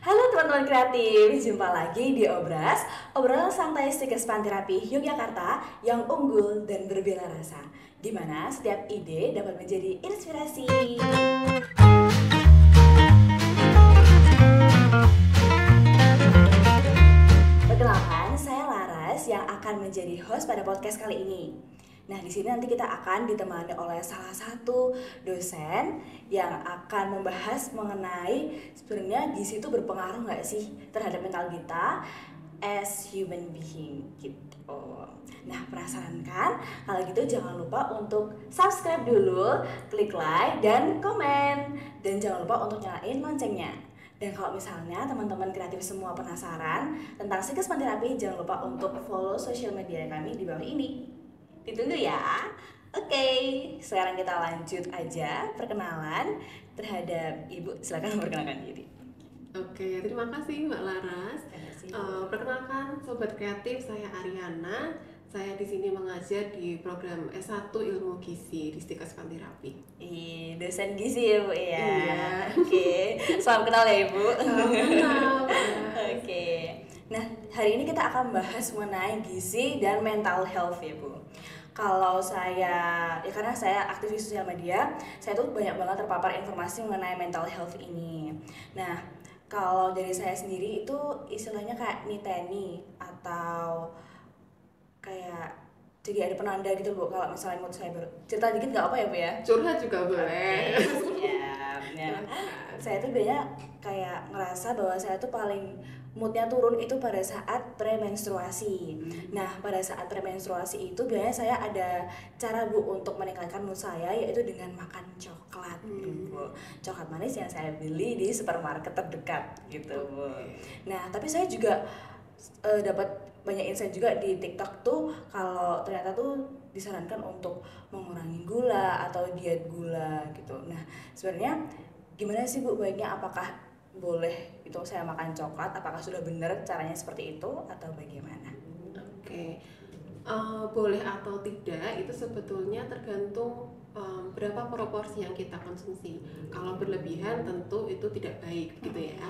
Halo teman-teman kreatif, jumpa lagi di Obras, obrolan santai Psikospan Terapi Yogyakarta yang unggul dan berbela rasa, di mana setiap ide dapat menjadi inspirasi. Perkenalkan, saya Laras yang akan menjadi host pada podcast kali ini. Nah, di sini nanti kita akan ditemani oleh salah satu dosen yang akan membahas mengenai sebenarnya gizi itu berpengaruh nggak sih terhadap mental kita as human being gitu. Nah, penasaran kan? Kalau gitu jangan lupa untuk subscribe dulu, klik like dan komen, dan jangan lupa untuk nyalain loncengnya. Dan kalau misalnya teman-teman kreatif semua penasaran tentang Psikospan Terapi, jangan lupa untuk follow sosial media kami di bawah ini. Ditunggu ya. Oke, sekarang kita lanjut aja perkenalan terhadap Ibu. Silakan memperkenalkan diri. Oke, terima kasih Mbak Laras. Perkenalkan Sobat Kreatif, saya Ariana. Saya di sini mengajar di program S1 Ilmu Gizi di Psikospan Terapi. Dosen gizi ya Bu ya. Iya. Oke, salam kenal ya Ibu. Salam kenal. Oke. Nah, hari ini kita akan bahas mengenai gizi dan mental health ya Bu. Kalau saya, ya karena saya aktif di sosial media, saya tuh banyak banget terpapar informasi mengenai mental health ini. Nah, kalau dari saya sendiri itu istilahnya kayak niteni atau kayak jadi ada penanda gitu Bu, kalau misalnya mood saya cerita dikit nggak apa ya Bu ya? Curhat juga boleh. Siap. Nah, saya tuh biasanya kayak ngerasa bahwa saya tuh paling moodnya turun itu pada saat premenstruasi. Nah, pada saat premenstruasi itu biasanya saya ada cara Bu untuk meningkatkan mood saya, yaitu dengan makan coklat Bu. Coklat manis yang saya beli di supermarket terdekat gitu Bu. Nah, tapi saya juga dapat banyak insight juga di TikTok tuh, kalau ternyata tuh disarankan untuk mengurangi gula atau diet gula gitu. Nah, sebenarnya gimana sih Bu baiknya, apakah boleh itu saya makan coklat, apakah sudah benar caranya seperti itu atau bagaimana? Oke, boleh atau tidak itu sebetulnya tergantung berapa proporsi yang kita konsumsi. Kalau berlebihan tentu itu tidak baik gitu ya.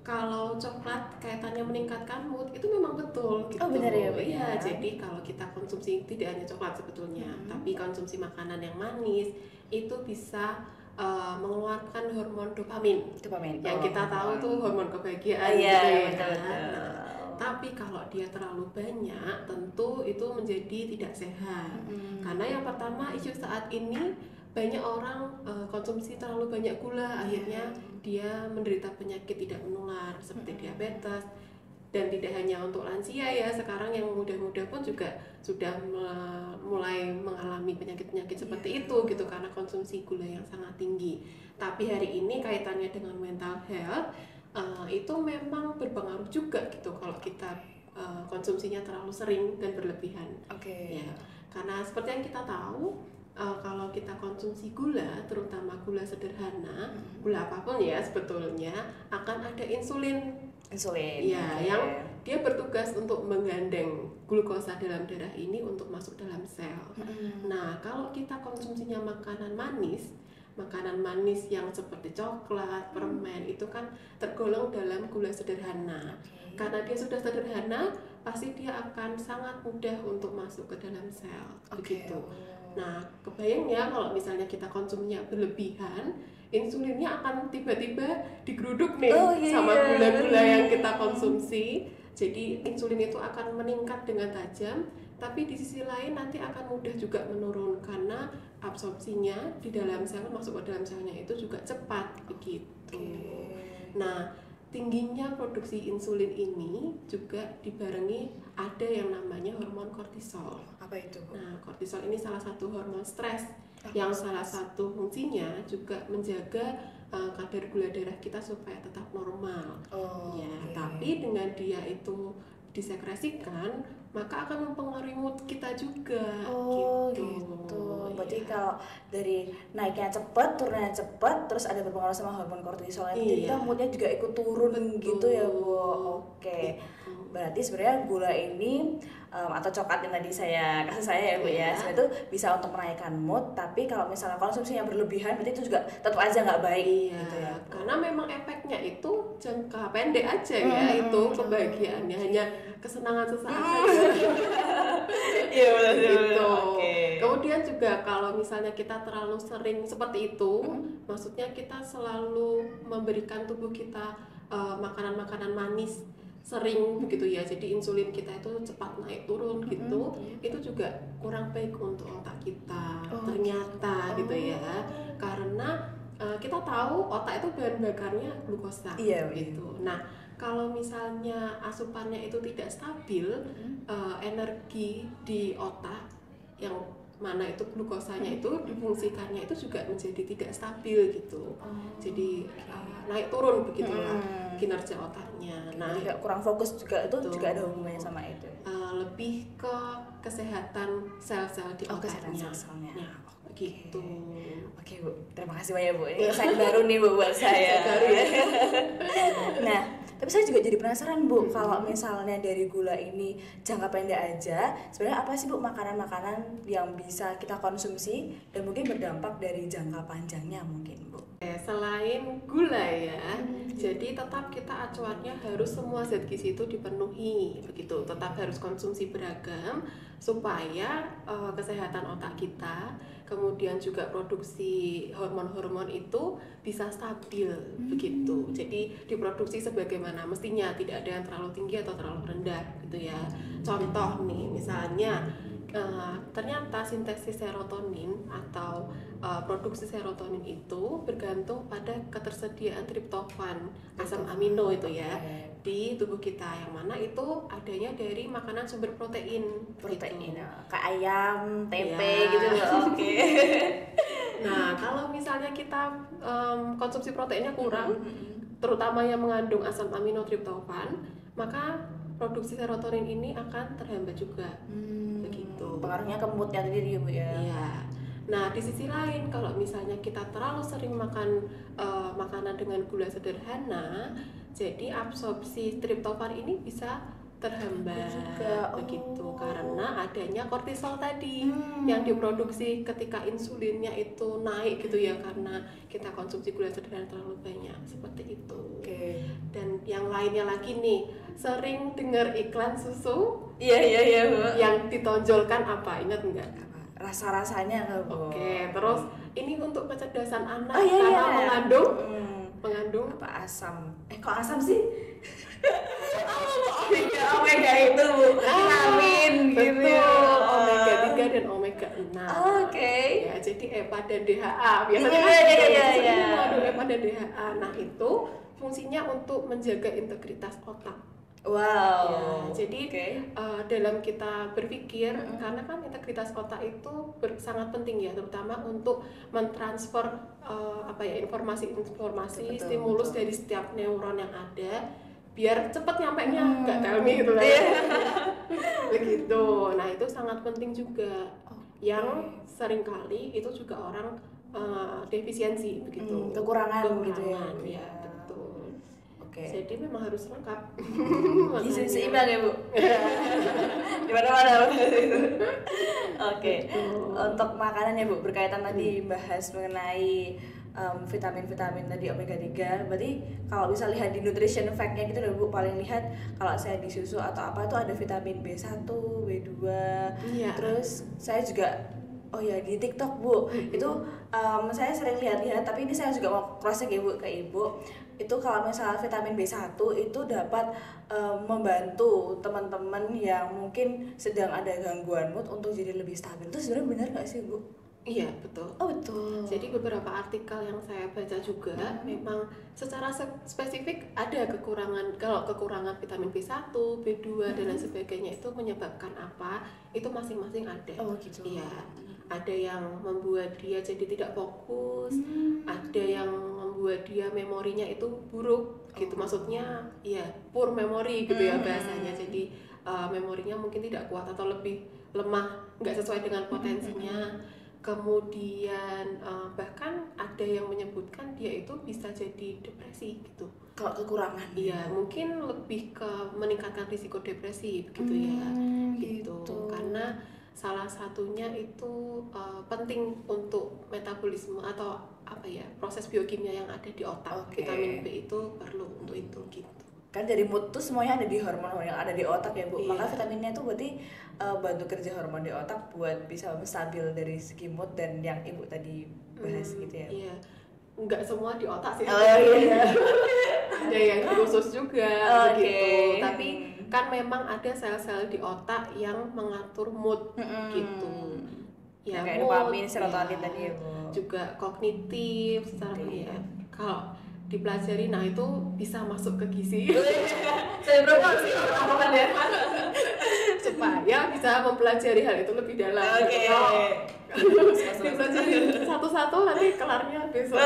Kalau coklat kaitannya meningkatkan mood itu memang betul gitu. Oh benar ya Bu? Iya, jadi kalau kita konsumsi tidak hanya coklat sebetulnya, tapi konsumsi makanan yang manis itu bisa mengeluarkan hormon dopamin. Yang kita tahu tuh hormon kebahagiaan Iya, gitu ya. betul. Tapi kalau dia terlalu banyak tentu itu menjadi tidak sehat. Karena yang pertama, isu saat ini banyak orang konsumsi terlalu banyak gula, akhirnya dia menderita penyakit tidak menular seperti diabetes. Dan tidak hanya untuk lansia ya, sekarang yang muda-muda pun juga sudah mulai mengalami penyakit-penyakit seperti itu gitu, karena konsumsi gula yang sangat tinggi. Tapi hari ini kaitannya dengan mental health, itu memang berpengaruh juga gitu kalau kita konsumsinya terlalu sering dan berlebihan. Ya, karena seperti yang kita tahu, kalau kita konsumsi gula, terutama gula sederhana, gula apapun ya sebetulnya, akan ada insulin. Ya, yang dia bertugas untuk menggandeng glukosa dalam darah ini untuk masuk dalam sel. Nah, kalau kita konsumsinya makanan manis yang seperti coklat, permen, itu kan tergolong dalam gula sederhana. Karena dia sudah sederhana, pasti dia akan sangat mudah untuk masuk ke dalam sel. Begitu. Nah, kebayang ya kalau misalnya kita konsumsinya berlebihan, insulinnya akan tiba-tiba digeruduk nih sama gula-gula yang kita konsumsi. Jadi insulin itu akan meningkat dengan tajam, tapi di sisi lain nanti akan mudah juga menurun karena absorpsinya di dalam sel, masuk ke dalam selnya itu juga cepat begitu. Nah, tingginya produksi insulin ini juga dibarengi ada yang namanya hormon kortisol. Apa itu? Nah, kortisol ini salah satu hormon stres yang salah satu fungsinya juga menjaga kadar gula darah kita supaya tetap normal. Tapi dengan dia itu disekresikan, maka akan mempengaruhi mood kita juga. Oh gitu. Berarti kalau dari naiknya cepet, turunnya cepet, terus ada berpengaruh sama hormon kortisol, jadi kita moodnya juga ikut turun. Betul. Gitu ya Bu. Oke. Berarti sebenarnya gula ini atau coklat yang tadi saya kasih saya ya Bu ya, sebenarnya itu bisa untuk menaikkan mood, tapi kalau misalnya konsumsinya berlebihan berarti itu juga tetap aja nggak baik. Gitu ya. Karena memang efeknya itu jangka pendek aja ya, itu kebahagiaannya hanya kesenangan sesaat saja. Iya betul gitu. Kemudian juga kalau misalnya kita terlalu sering seperti itu, maksudnya kita selalu memberikan tubuh kita makanan-makanan manis sering begitu ya, jadi insulin kita itu cepat naik turun gitu, itu juga kurang baik untuk otak kita ternyata gitu ya, karena kita tahu otak itu bahan bakarnya glukosa gitu. Nah kalau misalnya asupannya itu tidak stabil, energi di otak yang mana itu glukosanya itu difungsikannya itu juga menjadi tidak stabil gitu. Jadi naik turun begitulah kinerja otaknya. Nah, jadi kurang fokus juga, itu juga ada hubungannya sama itu. Lebih ke kesehatan sel-sel di otaknya. Sel-selnya. Ya, gitu. Oke Bu, terima kasih banyak Bu. Ini insight baru nih Bu buat saya. Nah, tapi saya juga jadi penasaran Bu, kalau misalnya dari gula ini jangka pendek aja, sebenarnya apa sih Bu makanan-makanan yang bisa kita konsumsi dan mungkin berdampak dari jangka panjangnya mungkin Bu? Selain gula ya, jadi tetap kita acuannya harus semua zat gizi itu dipenuhi begitu, tetap harus konsumsi beragam supaya kesehatan otak kita, kemudian juga produksi hormon-hormon itu bisa stabil begitu. Jadi diproduksi sebagaimana mestinya, tidak ada yang terlalu tinggi atau terlalu rendah gitu ya. Contoh nih misalnya ternyata sintesis serotonin atau produksi serotonin itu bergantung pada ketersediaan triptofan, asam amino itu ya di tubuh kita, yang mana itu adanya dari makanan sumber protein gitu. Kayak ayam, tempe gitu loh. Oke. Nah kalau misalnya kita konsumsi proteinnya kurang, terutama yang mengandung asam amino triptofan, maka produksi serotonin ini akan terhambat juga. Begitu. Pengaruhnya ke moodnya tadi ya Bu ya. Iya. Nah di sisi lain kalau misalnya kita terlalu sering makan makanan dengan gula sederhana, jadi absorpsi triptofan ini bisa terhambat juga. Begitu karena adanya kortisol tadi yang diproduksi ketika insulinnya itu naik gitu ya, karena kita konsumsi gula sederhana terlalu banyak seperti itu. Dan yang lainnya lagi nih, sering dengar iklan susu. Iya Bu. Yang ditonjolkan apa, ingat nggak? Rasa-rasanya nggak Bu? Terus ini untuk kecerdasan anak karena mengandung apa, asam. Kok asam sih? Omega itu Bu, vitamin gitu ya. Omega 3 dan omega 6. Ya, jadi EPA dan DHA. Biasanya mengandung EPA dan DHA. Nah, itu fungsinya untuk menjaga integritas otak. Wow. Jadi dalam kita berpikir, karena kan integritas otak itu sangat penting ya, terutama untuk mentransfer informasi stimulus dari setiap neuron yang ada, biar cepet nyampenya, nggak tell me gitu lah. Begitu. Nah itu sangat penting juga. Yang seringkali itu juga orang defisiensi begitu. Kekurangan gitu ya. Betul. Jadi memang harus lengkap. Seimbang ya Bu. Gimana itu. Untuk makanannya Bu, berkaitan tadi bahas mengenai vitamin-vitamin tadi omega 3, berarti kalau bisa lihat di nutrition fact-nya gitu loh Bu, paling lihat kalau saya di susu atau apa itu ada vitamin B1, B2. Terus saya juga di TikTok Bu, itu saya sering lihat-lihat, tapi ini saya juga mau cross check ya Bu ke Ibu. Itu kalau misalnya vitamin B1 itu dapat membantu teman-teman yang mungkin sedang ada gangguan mood untuk jadi lebih stabil. Itu sebenarnya benar nggak sih Bu? Iya betul. Betul. Jadi beberapa artikel yang saya baca juga memang secara spesifik ada kekurangan. Kalau kekurangan vitamin B1, B2 dan lain sebagainya itu menyebabkan apa? Itu masing-masing ada. Gitu. Iya. Ada yang membuat dia jadi tidak fokus, ada yang membuat dia memorinya itu buruk gitu, maksudnya ya poor memory gitu ya bahasanya. Jadi memorinya mungkin tidak kuat atau lebih lemah, nggak sesuai dengan potensinya. Kemudian bahkan ada yang menyebutkan dia itu bisa jadi depresi gitu. Kalau kekurangan. Iya, mungkin lebih ke meningkatkan risiko depresi begitu ya. Gitu. Karena salah satunya itu penting untuk metabolisme atau apa ya, proses biokimia yang ada di otak. Vitamin B itu perlu untuk itu gitu. Kan dari mood tuh semuanya ada di hormon yang ada di otak ya Bu. Maka vitaminnya tuh berarti bantu kerja hormon di otak buat bisa stabil dari segi mood dan yang Ibu tadi bahas gitu ya. Iya. Enggak semua di otak sih. Iya. Ada yang khusus juga gitu. Tapi kan memang ada sel-sel di otak yang mengatur mood gitu. Ya, kayak dopamin, serotonin tadi ya Bu. Juga kognitif secara ya. Kalau dipelajari, nah itu bisa masuk ke gizi. Saya promosi ya. Supaya bisa mempelajari hal itu lebih dalam. Dipelajari satu-satu nanti kelarnya besok.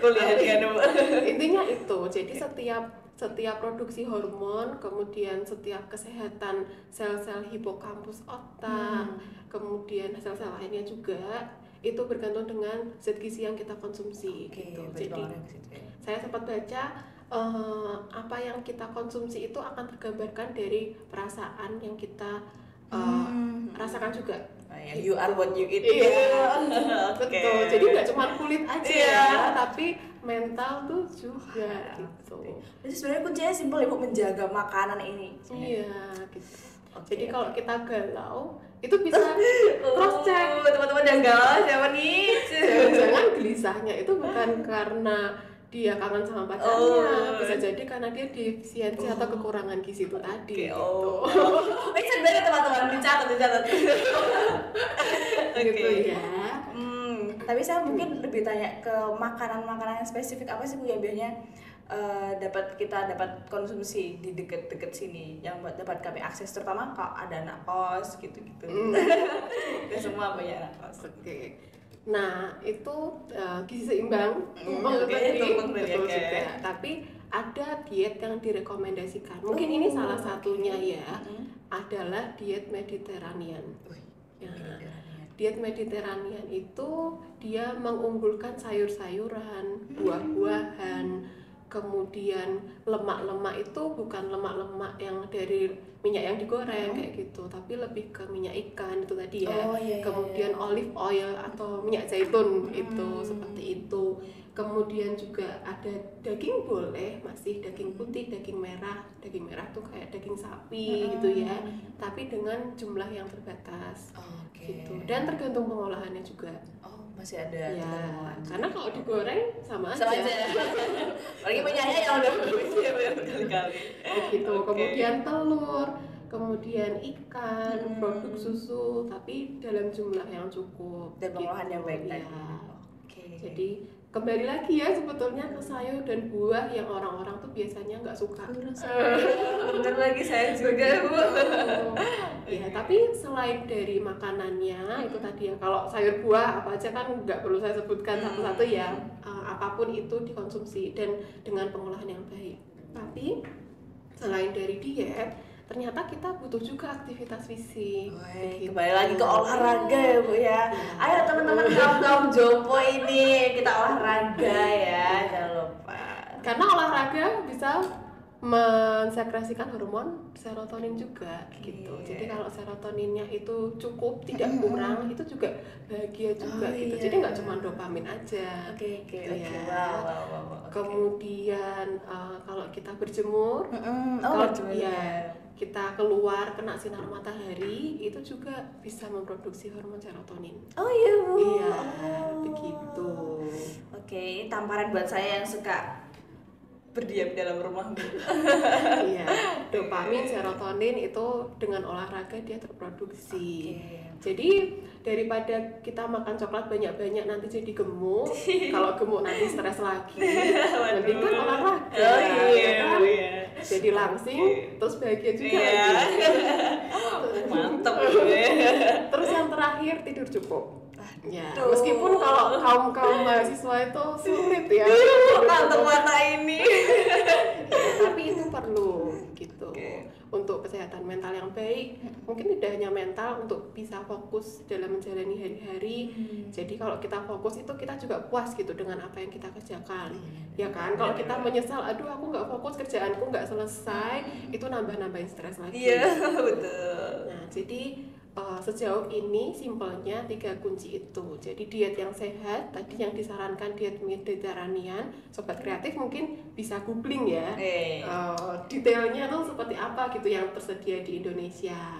Kuliah dengan Intinya itu, jadi setiap produksi hormon, kemudian setiap kesehatan sel-sel hipokampus otak, kemudian sel-sel lainnya juga itu bergantung dengan zat gizi yang kita konsumsi gitu. Jadi saya sempat baca apa yang kita konsumsi itu akan tergambarkan dari perasaan yang kita rasakan juga. You are what you eat. Betul. Jadi nggak cuma kulit aja, tapi mental tuh juga gitu. Jadi sebenarnya kuncinya simpel Ibu, menjaga makanan ini. Iya gitu. Jadi kalau kita galau itu bisa cross check. Teman-teman yang galau siapa nih? Jangan gelisahnya itu bukan karena dia kangen sama pacarnya, bisa jadi karena dia defisiensi atau kekurangan gizi itu tadi. Gitu. Sebenarnya teman-teman dicatat. Gitu ya. Tapi saya mungkin lebih tanya ke makanan-makanan yang spesifik apa sih Bu yang biasanya kita dapat konsumsi di deket-deket sini yang dapat kami akses, terutama kalau ada anak kos gitu-gitu. Kita semua banyak anak kos. Nah itu gizi seimbang, tumpeng juga. Tapi ada diet yang direkomendasikan. Mungkin ini salah satunya ya, adalah diet Mediterranean. Diet Mediterranean itu dia mengunggulkan sayur-sayuran, buah-buahan, kemudian lemak-lemak itu bukan lemak-lemak yang dari minyak yang digoreng kayak gitu, tapi lebih ke minyak ikan itu tadi ya. Kemudian olive oil atau minyak zaitun itu seperti itu. Kemudian juga ada daging boleh, masih daging putih, daging merah. Daging merah tuh kayak daging sapi gitu ya, tapi dengan jumlah yang terbatas. Gitu. Dan tergantung pengolahannya juga. Masih ada ya, karena kalau digoreng sama aja. Lagi minyaknya yang udah berkali-kali. Gitu. Kemudian telur, kemudian ikan, produk susu, tapi dalam jumlah yang cukup. Dan pengolahan yang baik ya. Jadi kembali lagi ya sebetulnya ke sayur dan buah yang orang-orang tuh biasanya nggak suka. Bener lagi saya juga Bu. Ya tapi selain dari makanannya itu tadi ya, kalau sayur buah apa aja kan nggak perlu saya sebutkan satu-satu ya, apapun itu dikonsumsi dan dengan pengolahan yang baik. Tapi selain dari diet, ternyata kita butuh juga aktivitas fisik. Kembali lagi ke olahraga ya Bu ya. Ayo teman-teman kaum jompo ini kita olahraga ya, jangan lupa. Karena olahraga bisa mensekresikan hormon serotonin juga gitu. Jadi kalau serotoninnya itu cukup, tidak kurang, itu juga bahagia juga gitu. Jadi nggak cuma dopamin aja. Kemudian kalau kita berjemur, kalau kita keluar kena sinar matahari itu juga bisa memproduksi hormon serotonin. Oh iya Bu. Iya, begitu. Tamparan buat saya yang suka berdiam dalam rumah. Iya, dopamin, serotonin itu dengan olahraga dia terproduksi. Jadi daripada kita makan coklat banyak-banyak nanti jadi gemuk, kalau gemuk nanti stres lagi, mending kan olahraga. Jadi langsing, terus bahagia juga lagi. Mantep. Terus yang terakhir tidur cukup. Ya, meskipun kalau kaum mahasiswa itu sulit ya kantong mata ini. Tapi itu perlu gitu. gitu. Untuk kesehatan mental yang baik, mungkin tidak hanya mental, untuk bisa fokus dalam menjalani hari-hari. Jadi kalau kita fokus itu kita juga puas gitu dengan apa yang kita kerjakan. Ya kan, kalau kita menyesal, aduh aku nggak fokus, kerjaanku nggak selesai, itu nambah-nambahin stres lagi. Iya, betul. Nah, jadi sejauh ini simpelnya 3 kunci itu. Jadi diet yang sehat, tadi yang disarankan diet Mediterranean, sobat kreatif mungkin bisa googling ya, detailnya tuh seperti apa gitu yang tersedia di Indonesia.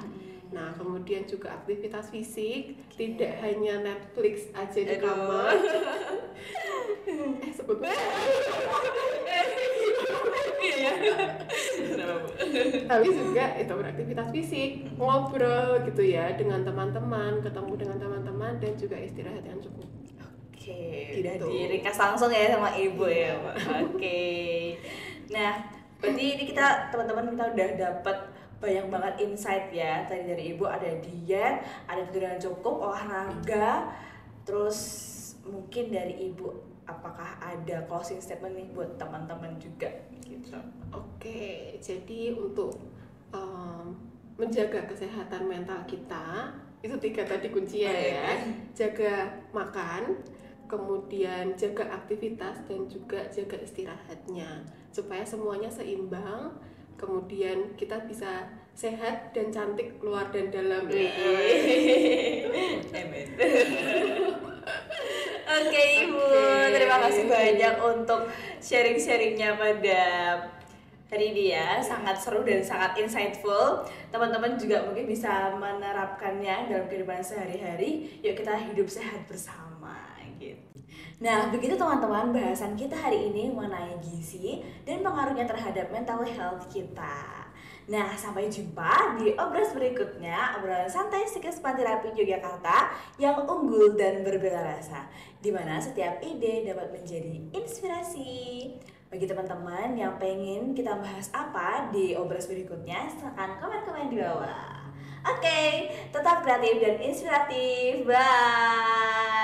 Nah, kemudian juga aktivitas fisik, tidak hanya Netflix aja di kamar. Sebut tapi juga itu beraktivitas fisik, ngobrol gitu ya dengan teman-teman, ketemu dengan teman-teman, dan juga istirahat yang cukup. Udah diringkas langsung ya sama ibu ya, Pak. Nah, berarti ini teman-teman kita udah dapat banyak banget insight ya. Tadi dari ibu ada diet, ada tidur yang cukup, olahraga, terus mungkin dari ibu apakah ada closing statement nih buat teman-teman juga gitu. Jadi untuk menjaga kesehatan mental kita itu 3 tadi kuncinya ya. Jaga makan, kemudian jaga aktivitas, dan juga jaga istirahatnya supaya semuanya seimbang. Kemudian kita bisa sehat dan cantik luar dan dalam. Amin. Oke Ibu, terima kasih banyak untuk sharing-sharingnya pada hari ini ya, sangat seru dan sangat insightful. Teman-teman juga mungkin bisa menerapkannya dalam kehidupan sehari-hari. Yuk kita hidup sehat bersama gitu. Nah, begitu teman-teman bahasan kita hari ini mengenai gizi dan pengaruhnya terhadap mental health kita. Nah, sampai jumpa di obras berikutnya, obrolan santai Psikospan Terapi Yogyakarta yang unggul dan berbeda rasa, di mana setiap ide dapat menjadi inspirasi. Bagi teman-teman yang pengen kita bahas apa di obras berikutnya, silakan komen-komen di bawah. Oke, tetap kreatif dan inspiratif. Bye.